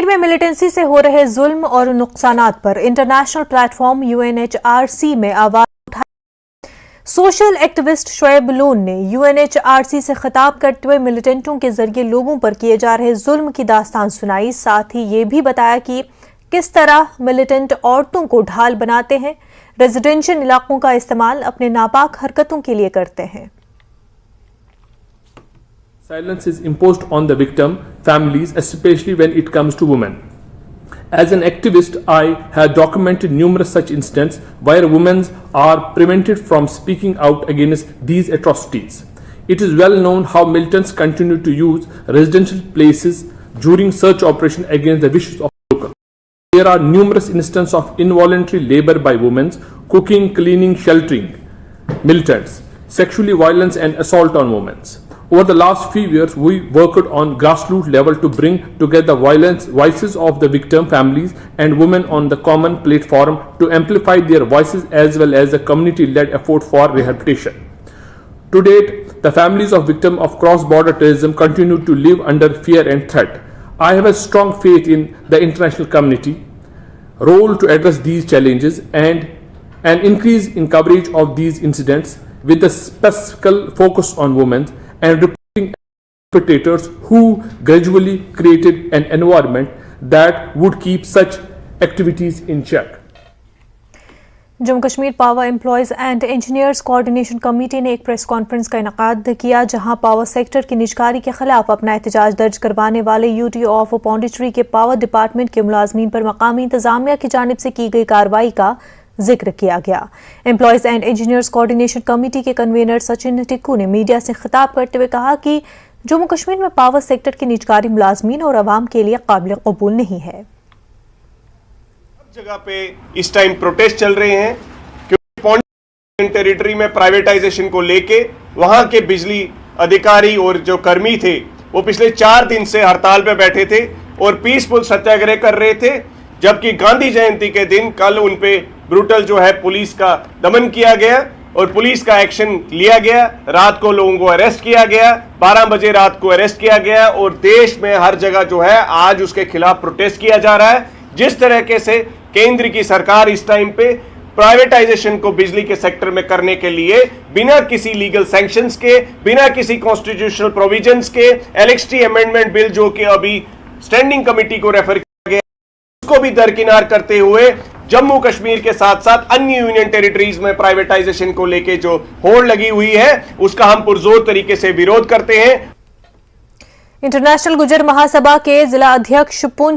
कश्मीर में मिलिटेंसी से हो रहे जुल्म और नुकसानात पर इंटरनेशनल प्लेटफॉर्म UNHRC में आवाज उठाई। सोशल एक्टिविस्ट शोएब लोन ने UNHRC से खिताब करते हुए मिलिटेंटों के जरिए लोगों पर किए जा रहे जुल्म की दास्तान सुनाई। साथ ही ये भी बताया कि किस तरह मिलिटेंट औरतों को ढाल बनाते हैं, रेजिडेंशियल इलाकों का इस्तेमाल अपने नापाक हरकतों के लिए करते हैं। Silence is imposed on the victim families, especially when it comes to women. As an activist, I have documented numerous such incidents where women are prevented from speaking out against these atrocities. It is well known how militants continue to use residential places during search operation against the wishes of locals. There are numerous instances of involuntary labor by women, cooking, cleaning, sheltering militants, sexual violence and assault on women. Over the last few years, we worked on grassroots level to bring together voices of the victim families and women on the common platform to amplify their voices as well as a community-led effort for rehabilitation. To date, the families of victims of cross-border terrorism continue to live under fear and threat. I have a strong faith in the international community role to address these challenges and an increase in coverage of these incidents with a specific focus on women and reporting perpetrators who gradually created an environment that would keep such activities in check. Jammu Kashmir power employees and engineers coordination committee ने एक press conference का इनेकाद किया, जहां power sector की निजकारी के खिलाफ अपना एहतजाज दर्ज करवाने वाले UT ऑफ पौंडीचेरी के पावर डिपार्टमेंट के मुलाजमीन पर मकामी इंतजामिया की जानिब से की गई कार्रवाई का जिक्र किया गया। Employees and engineers coordination committee के कन्वीनर सचिन टिक्कू ने मीडिया से खिताब करते हुए कहा कि जम्मू कश्मीर में पावर सेक्टर की निजकारी मुलाजमीन और अवाम के लिए काबिल कबूल नहीं है। हर जगह पे इस टाइम प्रोटेस्ट चल रहे हैं क्योंकि पौंडीचेरी टेरिटरी में प्राइवेटाइजेशन को लेके वहां के बिजली अधिकारी और जो कर्मी थे वो पिछले 4 दिन से हड़ताल पे बैठे थे और पीसफुल सत्याग्रह कर रहे थे, जबकि गांधी जयंती के दिन कल उन पे ब्रूटल जो है पुलिस का दमन किया गया और पुलिस का एक्शन लिया गया। रात को लोगों को अरेस्ट किया गया, 12 बजे रात को अरेस्ट किया गया और देश में हर जगह जो है आज उसके खिलाफ प्रोटेस्ट किया जा रहा है। जिस तरीके से केंद्र की सरकार इस टाइम पे प्राइवेटाइजेशन को बिजली के सेक्टर में करने के लिए बिना किसी लीगल सैंक्शंस के, बिना किसी कॉन्स्टिट्यूशनल प्रोविजंस के इलेक्ट्रिसिटी अमेंडमेंट बिल जो कि अभी स्टैंडिंग कमेटी को रेफर किया गया उसको भी दरकिनार करते हुए जम्मू कश्मीर के साथ साथ अन्य यूनियन टेरिटरीज में प्राइवेटाइजेशन को लेके जो होड़ लगी हुई है उसका हम पुरजोर तरीके से विरोध करते हैं। इंटरनेशनल गुजर महासभा के जिला अध्यक्ष पुंछ